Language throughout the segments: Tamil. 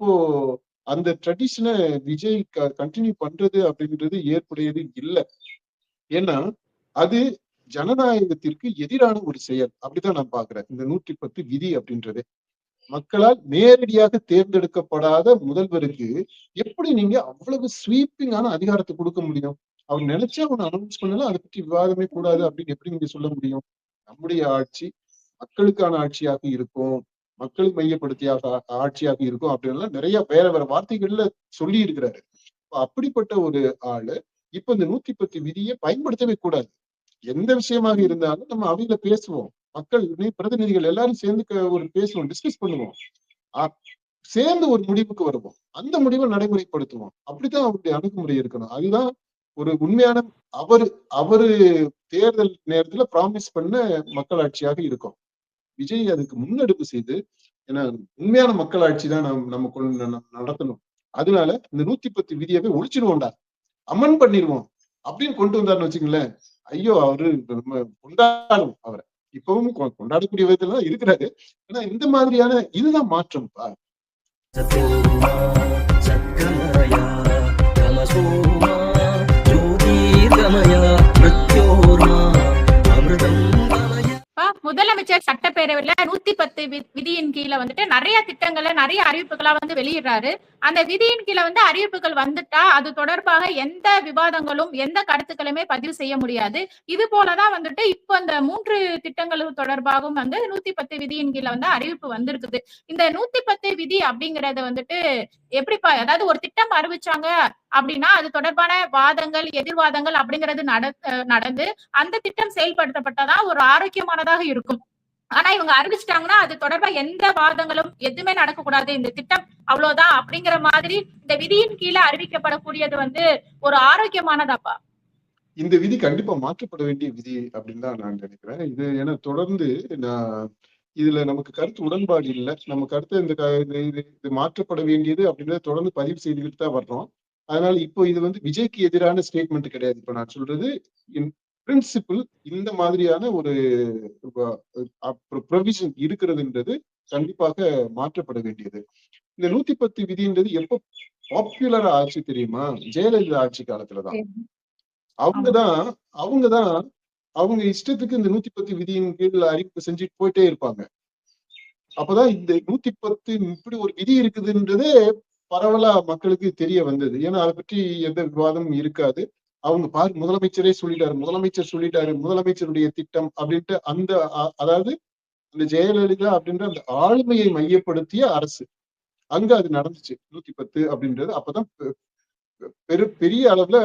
இப்போ அந்த ட்ரெடிஷனை விஜய் கண்டினியூ பண்றது அப்படின்றது ஏற்புடையது இல்லை. ஏன்னா அது ஜனநாயகத்திற்கு எதிரான ஒரு செயல். அப்படித்தான் நான் பாக்குறேன் இந்த 110 விதி அப்படின்றது. மக்களால் நேரடியாக தேர்ந்தெடுக்கப்படாத முதல்வருக்கு எப்படி நீங்க அவ்வளவு ஸ்வீப்பிங்கான அதிகாரத்தை கொடுக்க முடியும்? அவர் நினைச்சா ஒண்ணு அனௌன்ஸ் பண்ணலாம், அதை பற்றி விவாதமே கூடாது அப்படின்னு எப்படி நீங்க சொல்ல முடியும்? நம்முடைய ஆட்சி மக்களுக்கான ஆட்சியாக இருக்கும், மக்களை மையப்படுத்தியாக ஆட்சியாக இருக்கும் அப்படின்லாம் நிறைய வேற வேற வார்த்தைகள்ல சொல்லி இருக்கிறாரு. அப்படிப்பட்ட ஒரு ஆளு இப்ப இந்த 110 விதியை பயன்படுத்தவே கூடாது. எந்த விஷயமாக இருந்தாலும் நம்ம அவையில பேசுவோம். மக்கள் பிரதிநிதிகள் எல்லாரும் சேர்ந்து ஒரு பேசுவோம், டிஸ்கஸ் பண்ணுவோம். சேர்ந்து ஒரு முடிவுக்கு வருவோம். அந்த முடிவை நடைமுறைப்படுத்துவோம். அப்படித்தான் அவருடைய அணுகுமுறை இருக்கணும். அதுதான் ஒரு உண்மையான அவரு அவரு தேர்தல் நேரத்துல ப்ராமிஸ் பண்ண மக்களாட்சியாக இருக்கும். விஜய் அதுக்கு முன்னெடுப்பு செய்து, ஏன்னா உண்மையான மக்களாட்சி தான் நம்ம நடத்தணும். அதனால இந்த 110 விதியவே ஒழிச்சிருவோம்டா, அமன் பண்ணிடுவோம் அப்படின்னு கொண்டு வந்தாருன்னு வச்சுங்களேன், ஐயோ அவரு நம்ம கொண்டாடுவோம் அவரை. இப்பவும் கொண்டாடக்கூடிய விதத்துல தான் இருக்கிறாரு. ஆனா இந்த மாதிரியான இதுதான் மாற்றம்ப்பா. முதலமைச்சர் சட்டப்பேரவையில 110 விதியின் கீழே வந்துட்டு நிறைய திட்டங்களை நிறைய அறிவிப்புகளா வந்து வெளியிடுறாரு. அந்த விதியின் கீழே வந்து அறிவிப்புகள் வந்துட்டா அது தொடர்பாக எந்த விவாதங்களும் எந்த கருத்துக்களுமே பதிவு செய்ய முடியாது. இது போலதான் வந்துட்டு இப்ப இந்த 3 திட்டங்களும் தொடர்பாகவும் வந்து 110 விதியின் கீழே வந்து அறிவிப்பு வந்திருக்குது. இந்த 110 விதி அப்படிங்கறது வந்துட்டு எப்படிப்பா, அதாவது ஒரு திட்டம் அறிவிச்சாங்க அப்படின்னா அது தொடர்பான வாதங்கள் எதிர்வாதங்கள் அப்படிங்கிறது நடந்து அந்த திட்டம் செயல்படுத்தப்பட்டதான் ஒரு ஆரோக்கியமானதாக இருக்கும். ஆனா இவங்க அறிவிச்சிட்டாங்கன்னா அது தொடர்பா எந்த வாதங்களும் எதுவுமே நடக்கக்கூடாது, இந்த திட்டம் அவ்வளவுதான் அப்படிங்கிற மாதிரி இந்த விதியின் கீழே அறிவிக்கப்படக்கூடியது வந்து ஒரு ஆரோக்கியமானதாப்பா? இந்த விதி கண்டிப்பா மாற்றப்பட வேண்டிய விதி அப்படின்னு தான் நான் நினைக்கிறேன். இது ஏன்னா தொடர்ந்து இதுல நமக்கு கருத்து உடன்பாடு இல்லை. நம்ம கருத்து இது மாற்றப்பட வேண்டியது அப்படின்றத தொடர்ந்து பதிவு செய்துக்கிட்டு தான் வர்றோம். அதனால இப்போ இது வந்து விஜய்க்கு எதிரான ஸ்டேட்மெண்ட் கிடையாது. இப்ப நான் சொல்றது பிரின்சிபிள் இந்த மாதிரியான ஒரு ப்ரொவிஷன் இருக்கிறதுன்றது கண்டிப்பாக மாற்றப்பட வேண்டியது. இந்த 110 விதின்றது எப்போ பாப்புலரா ஆச்சு தெரியுமா? ஜெயலலிதா ஆட்சி காலத்துலதான். அவங்கதான் அவங்க இஷ்டத்துக்கு இந்த 110 விதியின் கீழ் அறிவிப்பு செஞ்சுட்டு போயிட்டே இருப்பாங்க. அப்பதான் இந்த 110 இப்படி ஒரு விதி இருக்குதுன்றதே பரவலா மக்களுக்கு தெரிய வந்தது. ஏன்னா அதை பற்றி எந்த விவாதமும் இருக்காது. அவங்க முதலமைச்சரே சொல்லிட்டாரு, முதலமைச்சருடைய திட்டம் அப்படின்ட்டு அந்த அதாவது இந்த ஜெயலலிதா அப்படின்ற அந்த ஆளுமையை மையப்படுத்திய அரசு அங்க அது நடந்துச்சு. 110 அப்படின்றது அப்பதான் பெரிய அளவுல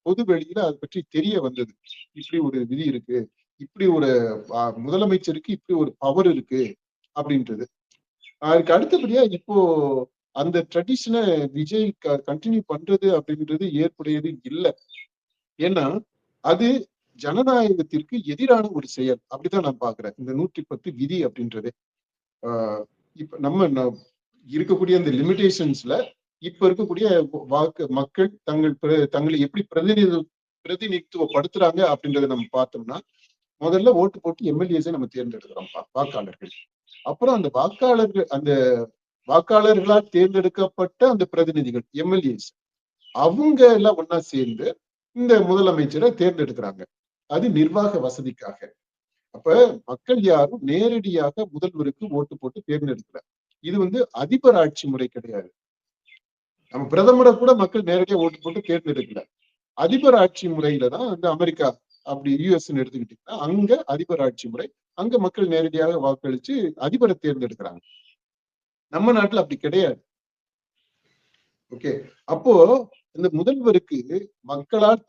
பொது வெளியில அதை பற்றி தெரிய வந்தது. இப்படி ஒரு விதி இருக்கு, இப்படி ஒரு முதலமைச்சருக்கு இப்படி ஒரு பவர் இருக்கு அப்படின்றது. அதுக்கு அடுத்தபடியா இப்போ அந்த ட்ரெடிஷனை விஜய் கண்டினியூ பண்றது அப்படின்றது ஏற்புடையது இல்லை. ஏன்னா அது ஜனநாயகத்திற்கு எதிரான ஒரு செயல். அப்படித்தான் நான் பாக்குறேன் இந்த 110 விதி அப்படின்றது. இப்ப நம்ம இருக்கக்கூடிய அந்த லிமிடேஷன்ஸ்ல இப்ப இருக்கக்கூடிய மக்கள் தங்களை எப்படி பிரதிநிதித்துவப்படுத்துறாங்க அப்படின்றத நம்ம பார்த்தோம்னா, முதல்ல ஓட்டு போட்டு எம்எல்ஏஸை நம்ம தேர்ந்தெடுக்கிறோம் வாக்காளர்கள். அப்புறம் அந்த வாக்காளர்களால் தேர்ந்தெடுக்கப்பட்ட அந்த பிரதிநிதிகள் எம்எல்ஏஸ் அவங்க எல்லாம் ஒன்னா சேர்ந்து இந்த முதலமைச்சரை தேர்ந்தெடுக்கிறாங்க. அது நிர்வாக வசதிக்காக. அப்ப மக்கள் யாரும் நேரடியாக முதல்வருக்கு ஓட்டு போட்டு தேர்ந்தெடுக்கிறார். இது வந்து அதிபர் ஆட்சி முறை கிடையாது. நம்ம பிரதமரை கூட மக்கள் நேரடியாக ஓட்டு போட்டு தேர்ந்தெடுக்கல. அதிபர் ஆட்சி முறையில தான் அந்த அமெரிக்கா அப்படி யுஎஸ் எடுத்துக்கிட்டீங்கன்னா அங்க அதிபர் ஆட்சி முறை. அங்க மக்கள் நேரடியாக வாக்களிச்சு அதிபரை தேர்ந்தெடுக்கிறாங்க. நம்ம நாட்டுல அப்படி கிடையாது. ஓகே, அப்போ இந்த முதல்வருக்கு மக்களால்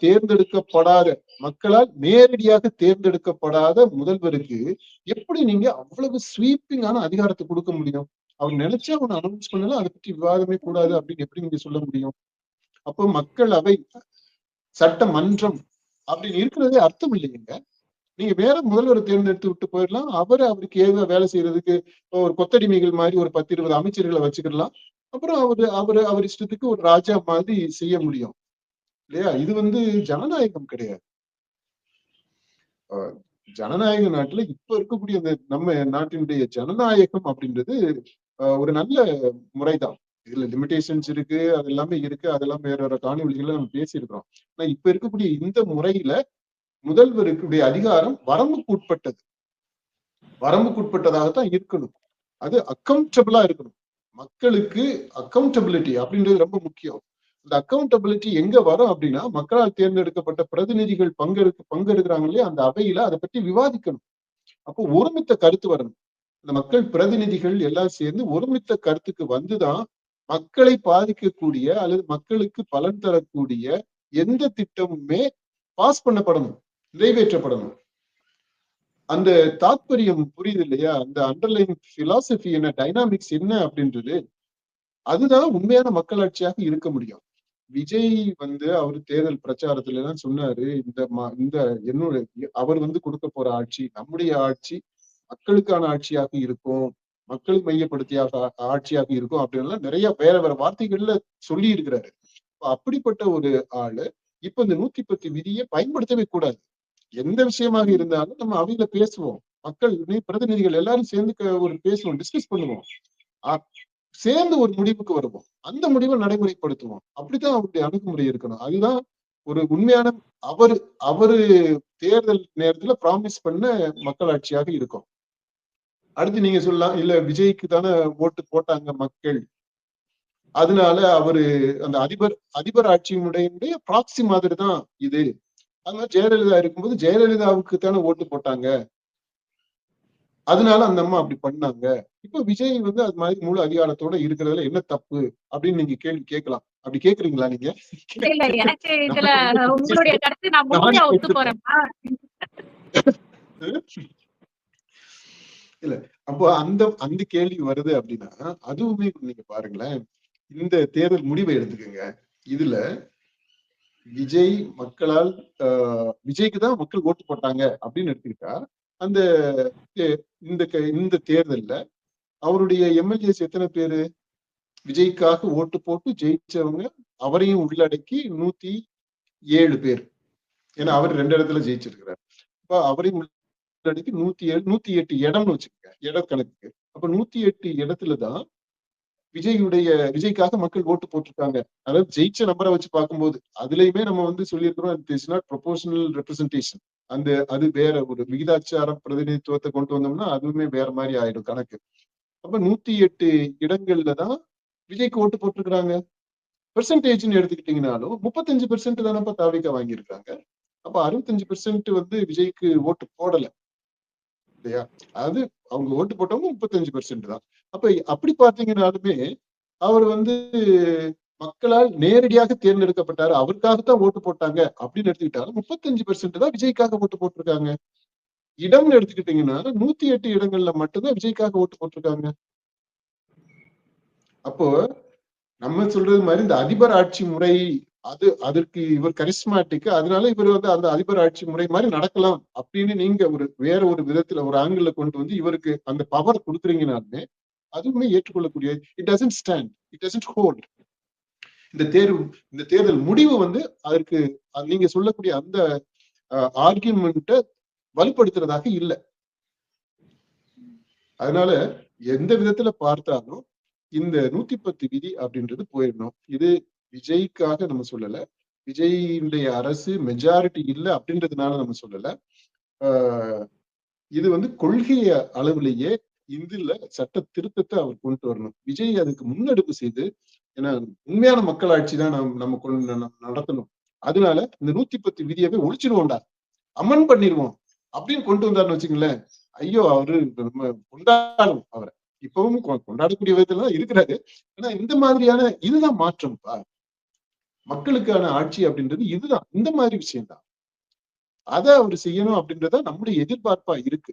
நேரடியாக தேர்ந்தெடுக்கப்படாத முதல்வருக்கு எப்படி நீங்க அவ்வளவு ஸ்வீப்பிங்கான அதிகாரத்தை கொடுக்க முடியும்? அவர் நினைச்சா ஒண்ணு அனௌன்ஸ் பண்ணலாம், அதை பற்றி விவாதமே கூடாது அப்படின்னு எப்படி நீங்க சொல்ல முடியும்? அப்போ மக்கள் அவை சட்டமன்றம் அப்படின்னு இருக்கிறதே அர்த்தம் இல்லைங்க. நீங்க வேற முதல்வரை தேர்ந்தெடுத்து விட்டு போயிடலாம். அவருக்கு ஏதோ வேலை செய்யறதுக்கு ஒரு கொத்தடிமைகள் மாதிரி ஒரு 10-20 அமைச்சர்களை வச்சுக்கிடலாம். அப்புறம் அவர் இஷ்டத்துக்கு ஒரு ராஜா மாதிரி செய்ய முடியும் இல்லையா? இது வந்து ஜனநாயகம் கிடையாது. ஜனநாயக நாட்டுல இப்ப இருக்கக்கூடிய நம்ம நாட்டினுடைய ஜனநாயகம் அப்படின்றது ஒரு நல்ல முறைதான். இதுல லிமிடேஷன்ஸ் இருக்கு, அது எல்லாமே இருக்கு. அதெல்லாம் வேற வேற காணொலிகள்ல நம்ம பேசியிருக்கிறோம். ஆனா இப்ப இருக்கக்கூடிய இந்த முறையில முதல்வருக்குடைய அதிகாரம் வரம்புக்குட்பட்டது. வரம்புக்குட்பட்டதாகத்தான் இருக்கணும். அது அக்கௌண்டபிளா இருக்கணும். மக்களுக்கு அக்கௌண்டபிலிட்டி அப்படின்றது ரொம்ப முக்கியம். இந்த அக்கௌண்டபிலிட்டி எங்க வரும் அப்படின்னா, மக்களால் தேர்ந்தெடுக்கப்பட்ட பிரதிநிதிகள் பங்கெடுக்கிறாங்க இல்லையா, அந்த அவையில அதை பற்றி விவாதிக்கணும். அப்போ ஒருமித்த கருத்து வரணும். இந்த மக்கள் பிரதிநிதிகள் எல்லாம் சேர்ந்து ஒருமித்த கருத்துக்கு வந்துதான் மக்களை பாதிக்கக்கூடிய அல்லது மக்களுக்கு பலன் தரக்கூடிய எந்த திட்டமுமே பாஸ் பண்ணப்படணும், நிறைவேற்றப்படணும். அந்த தாத்பரியம் புரியுது இல்லையா? அந்த அண்டர்லைன் பிலாசபி என்ன, டைனாமிக்ஸ் என்ன அப்படின்றது, அதுதான் உண்மையான மக்களாட்சியாக இருக்க முடியும். விஜய் அவர் தேர்தல் பிரச்சாரத்துல எல்லாம் சொன்னாரு, இந்த என்னோட அவர் கொடுக்க போற ஆட்சி நம்முடைய ஆட்சி மக்களுக்கான ஆட்சியாக இருக்கும், மக்களை மையப்படுத்தியாக ஆட்சியாக இருக்கும் அப்படின்னு நிறைய வேற வேற வார்த்தைகள்ல சொல்லி இருக்கிறாரு. அப்படிப்பட்ட ஒரு ஆளு இப்ப இந்த 110 விதியை பயன்படுத்தவே கூடாது. எந்த விஷயமாக இருந்தாலும் நம்ம அவையில பேசுவோம், மக்கள் பிரதிநிதிகள் எல்லாரும் சேர்ந்து ஒரு பேசுவோம், டிஸ்கஸ் பண்ணுவோம், சேர்ந்து ஒரு முடிவுக்கு வருவோம், அந்த முடிவை நடைமுறைப்படுத்துவோம். அப்படித்தான் அவருடைய அணுகுமுறை இருக்கணும். அதுதான் ஒரு உண்மையான அவரு தேர்தல் நேரத்துல ப்ராமிஸ் பண்ண மக்களாட்சியாக இருக்கும். அடுத்து நீங்க சொல்லலாம், இல்ல விஜய்க்கு தானே ஓட்டு போட்டாங்க மக்கள், அதனால அவரு அந்த அதிபர் ஆட்சியினுடைய ப்ராக்சி மாதிரி தான் இது. அதனால ஜெயலலிதா இருக்கும்போது ஜெயலலிதாவுக்கு தானே ஓட்டு போட்டாங்க, அதனால அந்த அம்மா அப்படி பண்ணாங்க. இப்ப விஜய் அது மாதிரி முழு அதிகாரத்தோட இருக்கிறதுல என்ன தப்பு அப்படின்னு நீங்க கேள்வி கேட்கலாம். அப்படி கேக்குறீங்களா நீங்க? இல்ல, எனக்கு இதுல உங்களுடைய கருத்து நான் முழுமையா ஒத்து போறேன்ப்பா. இல்ல, அப்போ அந்த கேள்வி வருது அப்படின்னா, அதுவுமே நீங்க பாருங்களேன், இந்த தேர்தல் முடிவை எடுத்துக்கோங்க. இதுல விஜய் மக்களால் விஜய்க்கு தான் மக்கள் ஓட்டு போட்டாங்க அப்படின்னு எடுத்துக்கிட்டா, அந்த இந்த தேர்தல்ல அவருடைய எம்எல்ஏஸ் எத்தனை பேரு விஜய்க்காக ஓட்டு போட்டு ஜெயிச்சவங்க, அவரையும் உள்ளடக்கி 107 பேர். ஏன்னா அவர் 2 இடத்துல ஜெயிச்சிருக்கிறார். அப்ப அவரையும் உள்ளடக்கி 108 இடம்னு வச்சுக்கோங்க, இட கணக்குக்கு. அப்ப 108 இடத்துலதான் விஜய்க்காக மக்கள் ஓட்டு போட்டிருக்காங்க. அதாவது ஜெயிச்ச நம்பரை வச்சு பார்க்கும்போது அதுலயுமே நம்ம சொல்லியிருக்கிறோம், it is not proportional representation. அது வேற ஒரு விகிதாச்சார பிரதிநிதித்துவத்தை கொண்டு வந்தோம்னா அதுவுமே வேற மாதிரி ஆயிடும் கணக்கு. அப்ப 108 இடங்கள்ல தான் விஜய்க்கு ஓட்டு போட்டிருக்கிறாங்க. பெர்சன்டேஜ்னு எடுத்துக்கிட்டீங்கன்னாலும் 35% தானப்ப தாவிக வாங்கியிருக்காங்க. அப்ப 65% விஜய்க்கு ஓட்டு போடல இல்லையா? அது அவங்க ஓட்டு போட்டவங்க 35% தான். அப்ப அப்படி பார்த்தீங்கன்னாலுமே அவர் மக்களால் நேரடியாக தேர்ந்தெடுக்கப்பட்டாரு, அவருக்காகத்தான் ஓட்டு போட்டாங்க அப்படின்னு எடுத்துக்கிட்டாலும் 35% தான் விஜய்க்காக ஓட்டு போட்டிருக்காங்க. இடம்னு எடுத்துக்கிட்டீங்கன்னா 108 இடங்கள்ல மட்டும்தான் விஜய்க்காக ஓட்டு போட்டிருக்காங்க. அப்போ நம்ம சொல்றது மாதிரி இந்த அதிபர் ஆட்சி முறை அதற்கு இவர் கரிஸ்மாட்டிக், அதனால இவர் அந்த அதிபர் ஆட்சி முறை மாதிரி நடக்கலாம் அப்படின்னு நீங்க வேற ஒரு விதத்துல ஒரு ஆங்கிள் கொண்டு இவருக்கு அந்த பவர் கொடுக்குறீங்கனாலுமே அதுவுமே ஏற்றுக்கொள்ளக்கூடிய, it doesn't stand, it doesn't hold. இந்த தேர்தல் முடிவு அதற்கு நீங்க சொல்லக்கூடிய அந்த ஆர்கியூமெண்ட்டை வலுப்படுத்துறதாக இல்லை. அதனால எந்த விதத்துல பார்த்தாலும் இந்த 110 விதி அப்படின்றது போயிடணும். இது விஜய்க்காக நம்ம சொல்லல, விஜயினுடைய அரசு மெஜாரிட்டி இல்லை அப்படின்றதுனால நம்ம சொல்லல. இது கொள்கைய அளவிலேயே இதுல சட்ட திருத்தத்தை அவர் கொண்டு வரணும். விஜய் அதுக்கு முன்னெடுப்பு செய்து, ஏன்னா உண்மையான மக்களாட்சி தான் நம்ம நடத்தணும். அதனால இந்த 110 விதியவே ஒழிச்சிருவோம்டா, அமன் பண்ணிடுவோம் அப்படின்னு கொண்டு வந்தாருன்னு வச்சுங்களேன், ஐயோ அவரு நம்ம கொண்டாடுவோம் அவரை. இப்பவும் கொண்டாடக்கூடிய விதத்துல தான் இருக்கிறாரு. ஆனா இந்த மாதிரியான இதுதான் மாற்றம்ப்பா. மக்களுக்கான ஆட்சி அப்படின்றது இதுதான், இந்த மாதிரி விஷயம்தான். அதை அவர் செய்யணும் அப்படின்றத நம்முடைய எதிர்பார்ப்பா இருக்கு.